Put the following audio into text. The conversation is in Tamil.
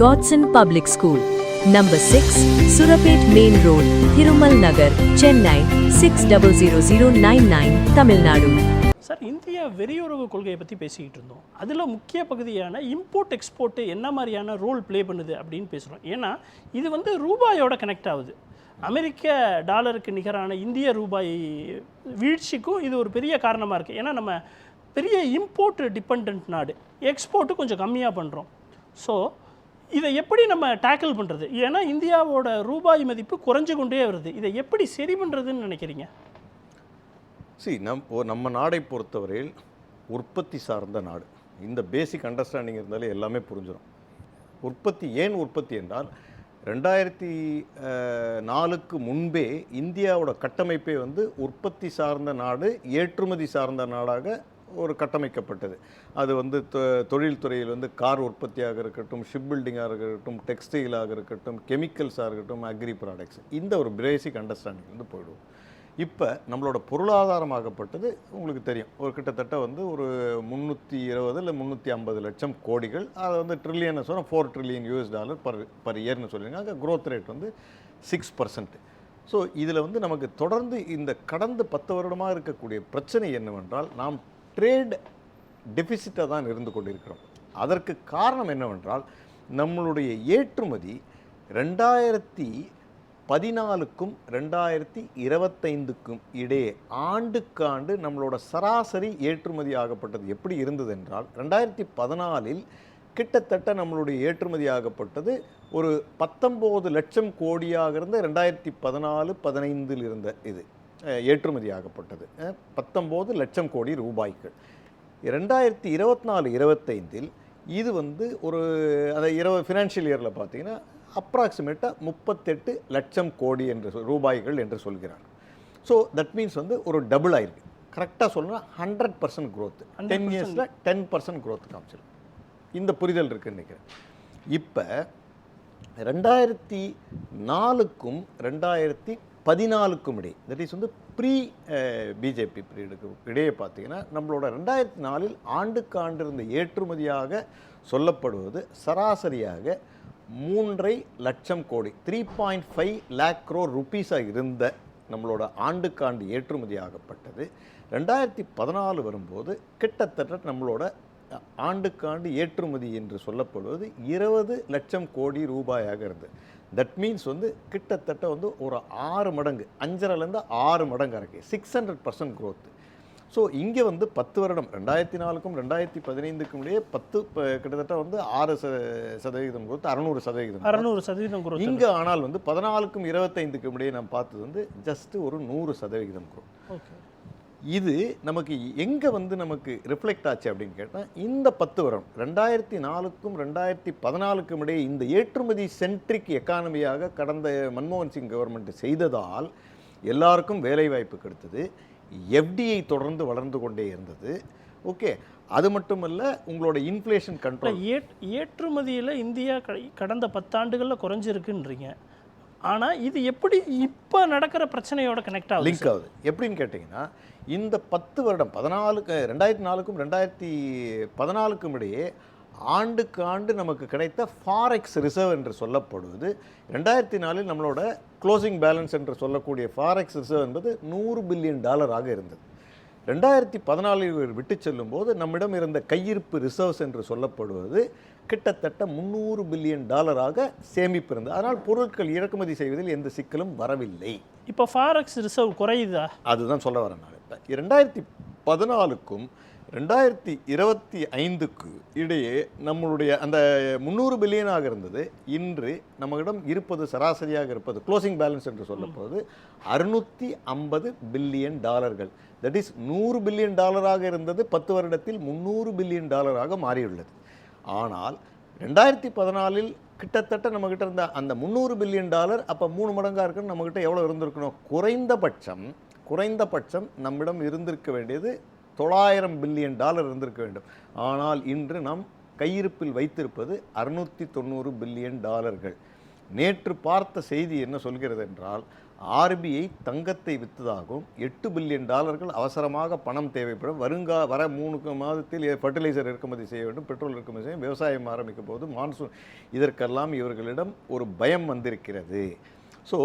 Godson Public School, Number 6, Surapet Main Road, Thirumal Nagar, Chennai 600099, Tamil Nadu. Sir, இந்திய வெளியுறவு கொள்கையை பற்றி பேசிக்கிட்டு இருந்தோம். அதில் முக்கிய பகுதியான இம்போர்ட் எக்ஸ்போர்ட்டு என்ன மாதிரியான ரோல் ப்ளே பண்ணுது அப்படின்னு பேசுகிறோம். ஏன்னா இது வந்து ரூபாயோட கனெக்ட் ஆகுது. அமெரிக்க டாலருக்கு நிகரான இந்திய ரூபாய் வீழ்ச்சிக்கும் இது ஒரு பெரிய காரணமாக இருக்குது. ஏன்னா நம்ம பெரிய இம்போர்ட் டிபெண்ட் நாடு, எக்ஸ்போர்ட்டு கொஞ்சம் கம்மியாக பண்ணுறோம். ஸோ இதை எப்படி நம்ம டேக்கிள் பண்ணுறது? ஏன்னா இந்தியாவோட ரூபாய் மதிப்பு குறைஞ்சு கொண்டே வருது. இதை எப்படி சரி பண்ணுறதுன்னு நினைக்கிறீங்க? நம்ம நாடை பொறுத்தவரையில் உற்பத்தி சார்ந்த நாடு. இந்த பேசிக் அண்டர்ஸ்டாண்டிங் இருந்தாலே எல்லாமே புரிஞ்சிடும். ஏன் உற்பத்தி என்றால் 2004க்கு முன்பே இந்தியாவோட கட்டமைப்பே வந்து உற்பத்தி சார்ந்த நாடு, ஏற்றுமதி சார்ந்த நாடாக ஒரு கட்டமைக்கப்பட்டது. அது வந்து தொழில்துறையில் வந்து கார் உற்பத்தியாக இருக்கட்டும், ஷிப் பில்டிங்காக இருக்கட்டும், டெக்ஸ்டைலாக இருக்கட்டும், கெமிக்கல்ஸாக இருக்கட்டும், அக்ரி ப்ராடக்ட்ஸ், இந்த ஒரு பேசிக் அண்டர்ஸ்டாண்டிங் வந்து போயிடுவோம். இப்போ நம்மளோட பொருளாதாரமாகப்பட்டது உங்களுக்கு தெரியும், ஒரு கிட்டத்தட்ட வந்து ஒரு 320 இல்லை 350 லட்சம் கோடிகள். அதை வந்து ட்ரில்லியன் சொன்னால் $4 trillion பர் இயர்னு சொல்லியிருக்காங்க. அங்கே க்ரோத் ரேட் வந்து 6%. ஸோ இதில் வந்து நமக்கு தொடர்ந்து இந்த கடந்த 10 வருடமாக இருக்கக்கூடிய பிரச்சனை என்னவென்றால், நாம் ட்ரேட் டெபிசிட்டாக தான் இருந்து கொண்டிருக்கிறோம். அதற்கு காரணம் என்னவென்றால், நம்மளுடைய ஏற்றுமதி 2014க்கும் 2025க்கும் இடையே ஆண்டுக்காண்டு நம்மளோட சராசரி ஏற்றுமதி ஆகப்பட்டது எப்படி இருந்தது என்றால், 2014இல் கிட்டத்தட்ட நம்மளுடைய ஏற்றுமதி ஆகப்பட்டது ஒரு 19 லட்சம் கோடியாக இருந்த 2014-15 இருந்த இது ஏற்றுமதி ஆகப்பட்டது 19 லட்சம் கோடி ரூபாய்கள். 2024-25இல் இது வந்து ஒரு அந்த ஃபினான்ஷியல் இயரில் பார்த்தீங்கன்னா அப்ராக்சிமேட்டாக 38 லட்சம் கோடி ரூபாய்கள் என்று சொல்கிறார். ஸோ தட் மீன்ஸ் வந்து ஒரு டபுள் ஆயிருக்கு. கரெக்டாக சொல்லணும்னா 100% க்ரோத், 10 இயர்ஸில் 10% க்ரோத் காமிச்சிருக்கு. இந்த புரிதல் இருக்குன்னு நினைக்கிறேன். இப்போ 2004க்கும் 2014க்கும் இடையே, தட் இஸ் வந்து ப்ரீ பிஜேபி பீரியடுக்கு இடையே பார்த்தீங்கன்னா, நம்மளோட 2004இல் ஆண்டுக்காண்டு இருந்த ஏற்றுமதியாக சொல்லப்படுவது சராசரியாக 3.5 லட்சம் கோடி, 3.5 lakh crore rupees-ஆக இருந்த நம்மளோட ஆண்டுக்காண்டு ஏற்றுமதி ஆகப்பட்டது 2014 வரும்போது கிட்டத்தட்ட நம்மளோட ஆண்டுக்காண்டு ஏற்றுமதி என்று சொல்லப்படுவது 20 லட்சம் கோடி ரூபாயாக இருந்தது. தட் மீன்ஸ் வந்து கிட்டத்தட்ட வந்து ஒரு 6 மடங்கு, 5.5லேருந்து 6 மடங்கு இருக்குது, 600% க்ரோத்து. ஸோ இங்கே வந்து 10 வருடம் 2004க்கும் 2015க்கும் இடையே கிட்டத்தட்ட வந்து 6% க்ரோத், 600% க்ரோத் இங்கே. ஆனால் வந்து 14க்கும் 25க்கும் இடையே நாம் பார்த்தது வந்து ஜஸ்ட் ஒரு 100% க்ரோத். ஓகே, இது நமக்கு எங்கே வந்து நமக்கு ரிஃப்ளெக்ட் ஆச்சு அப்படின்னு கேட்டால், இந்த 10 வருடம் 2004க்கும் 2014க்கும் இடையே இந்த ஏற்றுமதி சென்ட்ரிக் எக்கானமியாக கடந்த மன்மோகன் சிங் கவர்மெண்ட் செய்ததால் எல்லாருக்கும் வேலைவாய்ப்பு கிடைத்தது. எஃப்டிஐ தொடர்ந்து வளர்ந்து கொண்டே இருந்தது. ஓகே, அது மட்டுமல்ல, உங்களோட இன்ஃப்ளேஷன் கண்ட்ரோல். ஏற்றுமதியில் இந்தியா கடந்த 10 ஆண்டுகளில் குறைஞ்சிருக்குன்றீங்க. ஆனால் இது எப்படி இப்போ நடக்கிற பிரச்சனையோட கனெக்ட் ஆகுது, லிங்க் ஆகுது எப்படின்னு கேட்டிங்கன்னா, இந்த 10 வருடம் 2004க்கும் 2014க்கும் இடையே ஆண்டுக்கு ஆண்டு நமக்கு கிடைத்த ஃபாரெக்ஸ் ரிசர்வ் என்று சொல்லப்படுவது 2004இல் நம்மளோட க்ளோசிங் பேலன்ஸ் என்று சொல்லக்கூடிய ஃபாரெக்ஸ் ரிசர்வ் என்பது $100 பில்லியன் இருந்தது. 2014 விட்டு செல்லும்போது நம்மிடம் இருந்த கையிருப்பு ரிசர்வ்ஸ் என்று சொல்லப்படுவது கிட்டத்தட்ட $300 பில்லியன் சேமிப்பு இருந்தது. அதனால் பொருட்கள் இறக்குமதி செய்வதில் எந்த சிக்கலும் வரவில்லை. இப்போ ஃபாரெக்ஸ் ரிசர்வ் குறையுதா? அதுதான் சொல்ல வரேன் நான். இப்போ 2014க்கும் 2025க்கு இடையே நம்மளுடைய அந்த 300 பில்லியனாக இருந்தது, இன்று நம்மிடம் இருப்பது சராசரியாக இருப்பது க்ளோசிங் பேலன்ஸ் என்று சொல்லப்படுவது $650 பில்லியன். தட் இஸ் $100 பில்லியன் இருந்தது 10 வருடத்தில் $300 பில்லியன் மாறியுள்ளது. ஆனால் 2014இல் கிட்டத்தட்ட நம்மகிட்ட இருந்த அந்த $300 பில்லியன் அப்போ 3 மடங்காக இருக்குன்னு நம்மகிட்ட எவ்வளோ இருந்திருக்கணும்? குறைந்தபட்சம் நம்மிடம் இருந்திருக்க வேண்டியது $900 பில்லியன் இருந்திருக்க வேண்டும். ஆனால் இன்று நாம் கையிருப்பில் வைத்திருப்பது $690 பில்லியன். நேற்று பார்த்த செய்தி என்ன சொல்கிறது என்றால் ஆர்பிஐ தங்கத்தை விற்றதாகவும் $8 பில்லியன் அவசரமாக பணம் தேவைப்படும், வர 3 மாதத்தில் ஃபர்டிலைசர் இறக்குமதி செய்ய வேண்டும், பெட்ரோல் இறக்குமதி செய்ய, விவசாயம் ஆரம்பிக்கும் போது மான்சூன், இதற்கெல்லாம் இவர்களிடம் ஒரு பயம் வந்திருக்கிறது. ஸோ